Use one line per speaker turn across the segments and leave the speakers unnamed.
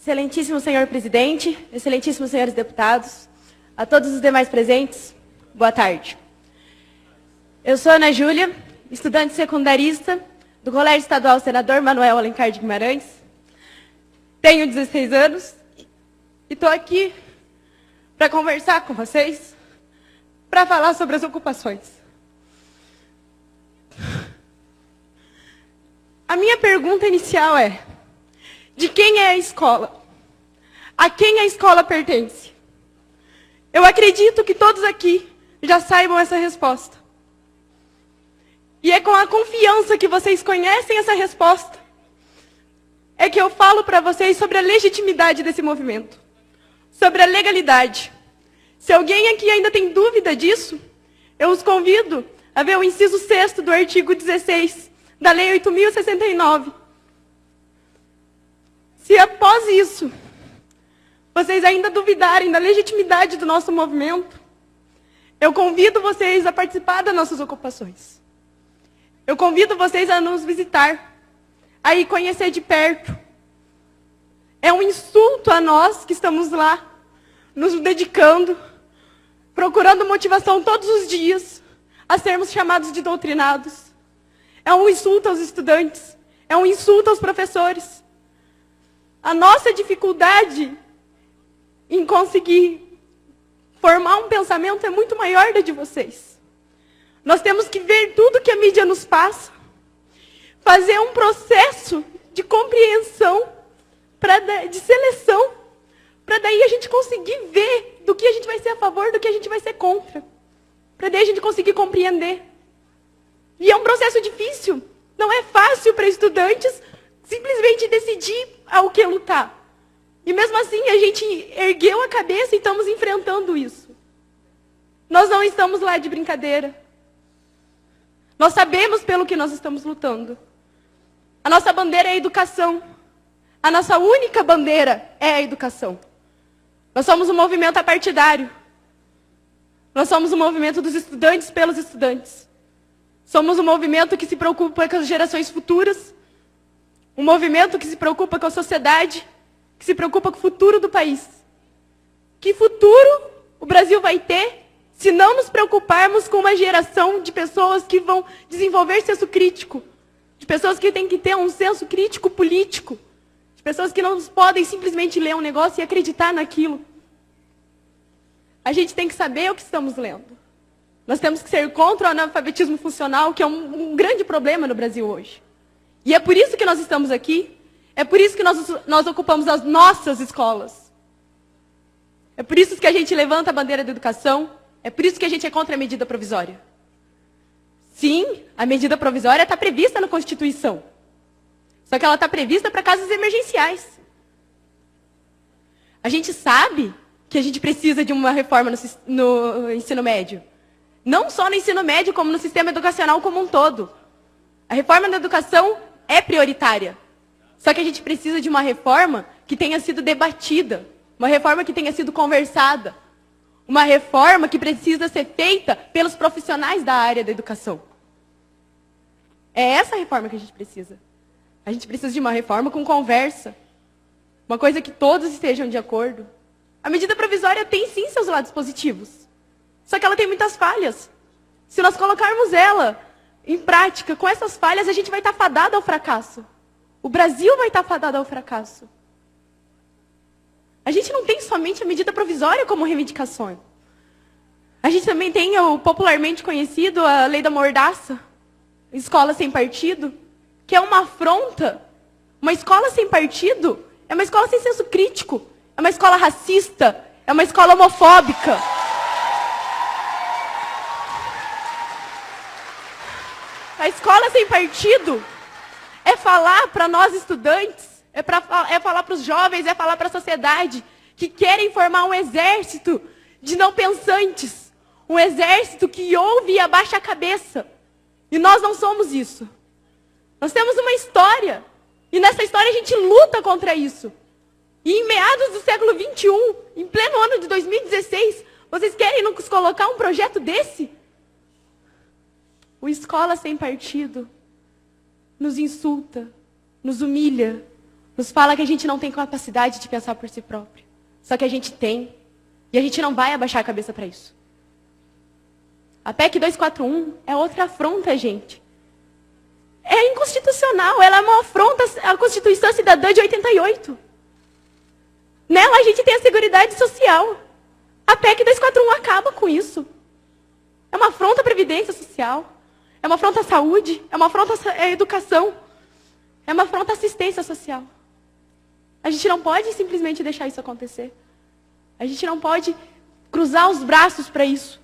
Excelentíssimo senhor presidente, excelentíssimos senhores deputados, a todos os demais presentes, boa tarde. Eu sou Ana Júlia, estudante secundarista do Colégio Estadual Senador Manuel Alencar de Guimarães. Tenho 16 anos e estou aqui para conversar com vocês, para falar sobre as ocupações. A minha pergunta inicial é: de quem é a escola? A quem a escola pertence? Eu acredito que todos aqui já saibam essa resposta. E é com a confiança que vocês conhecem essa resposta, é que eu falo para vocês sobre a legitimidade desse movimento, sobre a legalidade. Se alguém aqui ainda tem dúvida disso, eu os convido a ver o inciso 6º do artigo 16 da Lei 8.069. Se após isso, vocês ainda duvidarem da legitimidade do nosso movimento, eu convido vocês a participar das nossas ocupações. Eu convido vocês a nos visitar, a ir conhecer de perto. É um insulto a nós que estamos lá, nos dedicando, procurando motivação todos os dias, a sermos chamados de doutrinados. É um insulto aos estudantes, é um insulto aos professores. A nossa dificuldade em conseguir formar um pensamento é muito maior da de vocês. Nós temos que ver tudo que a mídia nos passa, fazer um processo de compreensão, de seleção, para daí a gente conseguir ver do que a gente vai ser a favor, do que a gente vai ser contra. Para daí a gente conseguir compreender. E é um processo difícil, não é fácil para estudantes simplesmente decidir ao que lutar. E mesmo assim, a gente ergueu a cabeça e estamos enfrentando isso. Nós não estamos lá de brincadeira. Nós sabemos pelo que nós estamos lutando. A nossa bandeira é a educação. A nossa única bandeira é a educação. Nós somos um movimento apartidário. Nós somos um movimento dos estudantes pelos estudantes. Somos um movimento que se preocupa com as gerações futuras. Um movimento que se preocupa com a sociedade, que se preocupa com o futuro do país. Que futuro o Brasil vai ter se não nos preocuparmos com uma geração de pessoas que vão desenvolver senso crítico, de pessoas que têm que ter um senso crítico político, de pessoas que não podem simplesmente ler um negócio e acreditar naquilo. A gente tem que saber o que estamos lendo. Nós temos que ser contra o analfabetismo funcional, que é um grande problema no Brasil hoje. E é por isso que nós estamos aqui, é por isso que nós ocupamos as nossas escolas. É por isso que a gente levanta a bandeira da educação, é por isso que a gente é contra a medida provisória. Sim, a medida provisória está prevista na Constituição. Só que ela está prevista para casos emergenciais. A gente sabe que a gente precisa de uma reforma no ensino médio. Não só no ensino médio, como no sistema educacional como um todo. A reforma da educação é prioritária. Só que a gente precisa de uma reforma que tenha sido debatida, uma reforma que tenha sido conversada, uma reforma que precisa ser feita pelos profissionais da área da educação. É essa reforma que a gente precisa. A gente precisa de uma reforma com conversa, uma coisa que todos estejam de acordo. A medida provisória tem sim seus lados positivos, só que ela tem muitas falhas. Se nós colocarmos ela em prática, com essas falhas, a gente vai estar fadado ao fracasso. O Brasil vai estar fadado ao fracasso. A gente não tem somente a medida provisória como reivindicação. A gente também tem o popularmente conhecido, a lei da mordaça, escola sem partido, que é uma afronta. Uma escola sem partido é uma escola sem senso crítico, é uma escola racista, é uma escola homofóbica. A escola sem partido é falar para nós estudantes, é falar para os jovens, é falar para a sociedade que querem formar um exército de não pensantes, um exército que ouve e abaixa a cabeça. E nós não somos isso. Nós temos uma história, e nessa história a gente luta contra isso. E em meados do século XXI, em pleno ano de 2016, vocês querem nos colocar um projeto desse? O Escola Sem Partido nos insulta, nos humilha, nos fala que a gente não tem capacidade de pensar por si próprio. Só que a gente tem. E a gente não vai abaixar a cabeça para isso. A PEC 241 é outra afronta, gente. É inconstitucional, ela é uma afronta à Constituição Cidadã de 88. Nela a gente tem a Seguridade Social. A PEC 241 acaba com isso. É uma afronta à Previdência Social. É uma afronta à saúde. É uma afronta à educação. É uma afronta à assistência social. A gente não pode simplesmente deixar isso acontecer. A gente não pode cruzar os braços para isso.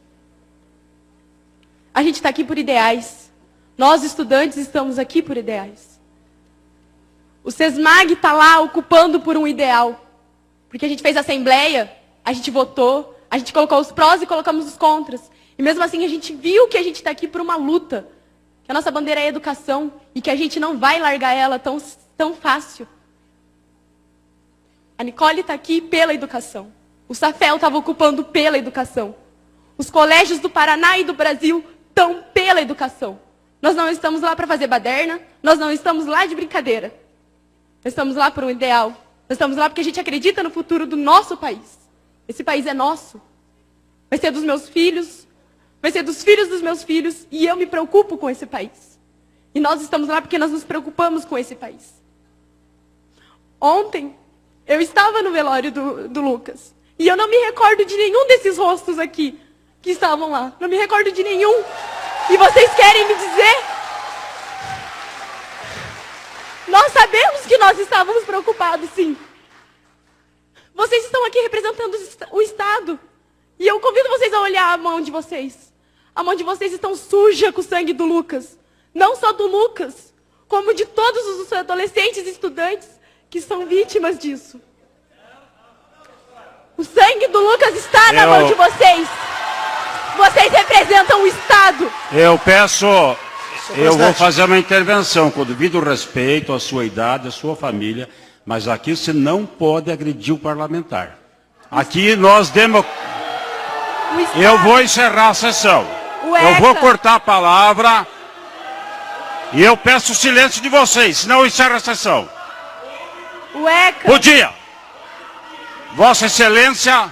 A gente está aqui por ideais. Nós, estudantes, estamos aqui por ideais. O SESMAG está lá ocupando por um ideal. Porque a gente fez assembleia, a gente votou, a gente colocou os prós e colocamos os contras. E mesmo assim a gente viu que a gente está aqui por uma luta. Que a nossa bandeira é a educação e que a gente não vai largar ela tão fácil. A Nicole está aqui pela educação. O Safel estava ocupando pela educação. Os colégios do Paraná e do Brasil estão pela educação. Nós não estamos lá para fazer baderna, nós não estamos lá de brincadeira. Nós estamos lá por um ideal. Nós estamos lá porque a gente acredita no futuro do nosso país. Esse país é nosso. Vai ser dos meus filhos, vai ser dos filhos dos meus filhos, e eu me preocupo com esse país. E nós estamos lá porque nós nos preocupamos com esse país. Ontem, eu estava no velório do Lucas. E eu não me recordo de nenhum desses rostos aqui que estavam lá. Não me recordo de nenhum. E vocês querem me dizer? Nós sabemos que nós estávamos preocupados, sim. Vocês estão aqui representando o Estado. E eu convido vocês a olhar a mão de vocês. A mão de vocês está suja com o sangue do Lucas. Não só do Lucas, como de todos os adolescentes e estudantes que são vítimas disso. O sangue do Lucas está na mão de vocês. Vocês representam o Estado.
Eu vou fazer uma intervenção com o devido respeito à sua idade, à sua família, mas aqui você não pode agredir o parlamentar. Aqui nós Eu vou encerrar a sessão. Eu vou cortar a palavra e eu peço o silêncio de vocês, senão eu encerro a sessão. Bom dia. Vossa Excelência,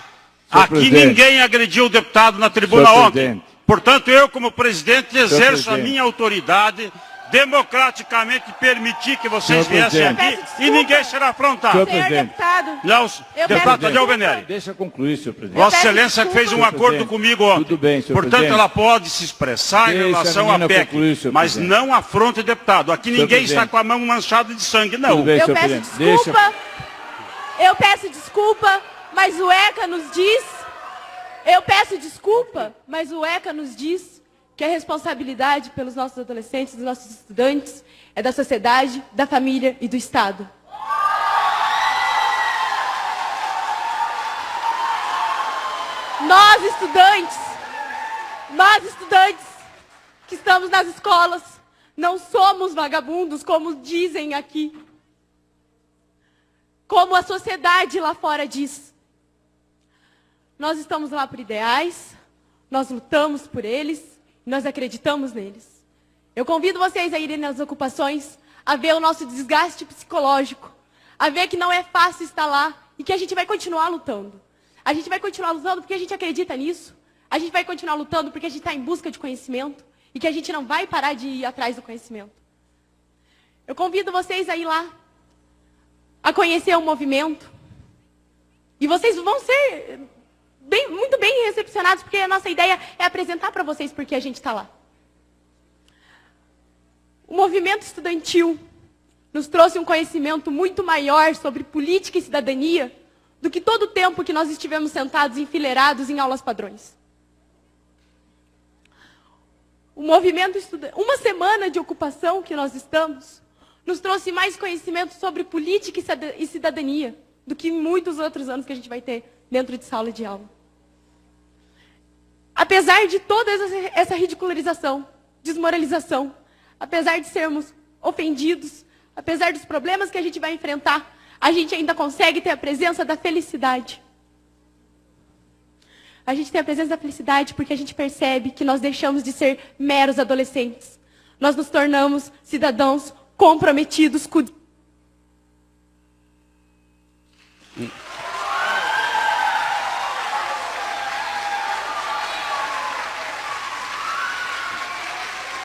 aqui ninguém agrediu o deputado na tribuna ontem. Portanto, eu, como presidente, exerço a minha autoridade, democraticamente permitir que vocês viessem aqui e ninguém será afrontado.
Senhor deputado,
Deputado Tadeu Venere.
Deixa concluir, senhor presidente.
Vossa Excelência fez um acordo comigo ontem.
Tudo bem, senhor
Portanto,
presidente.
ela pode se expressar em relação à PEC,
concluir,
mas
presidente.
não afronte o deputado. Aqui
Senhor
ninguém
presidente.
está com a mão manchada de sangue, não.
Tudo bem,
eu
senhor
peço
presidente.
desculpa. Eu peço desculpa, mas o ECA nos diz... Eu peço desculpa, mas o ECA nos diz que a responsabilidade pelos nossos adolescentes, dos nossos estudantes, é da sociedade, da família e do Estado. Nós estudantes que estamos nas escolas, não somos vagabundos, como dizem aqui. Como a sociedade lá fora diz. Nós estamos lá por ideais, nós lutamos por eles, nós acreditamos neles. Eu convido vocês a irem nas ocupações, a ver o nosso desgaste psicológico, a ver que não é fácil estar lá e que a gente vai continuar lutando. A gente vai continuar lutando porque a gente acredita nisso. A gente vai continuar lutando porque a gente está em busca de conhecimento e que a gente não vai parar de ir atrás do conhecimento. Eu convido vocês a ir lá, a conhecer o movimento. E vocês vão ser muito bem recepcionados, porque a nossa ideia é apresentar para vocês por que a gente está lá. O movimento estudantil nos trouxe um conhecimento muito maior sobre política e cidadania do que todo o tempo que nós estivemos sentados enfileirados em aulas padrões. O movimento uma semana de ocupação que nós estamos, nos trouxe mais conhecimento sobre política e cidadania do que muitos outros anos que a gente vai ter dentro de sala de aula. Apesar de toda essa ridicularização, desmoralização, apesar de sermos ofendidos, apesar dos problemas que a gente vai enfrentar, a gente ainda consegue ter a presença da felicidade. A gente tem a presença da felicidade porque a gente percebe que nós deixamos de ser meros adolescentes. Nós nos tornamos cidadãos comprometidos com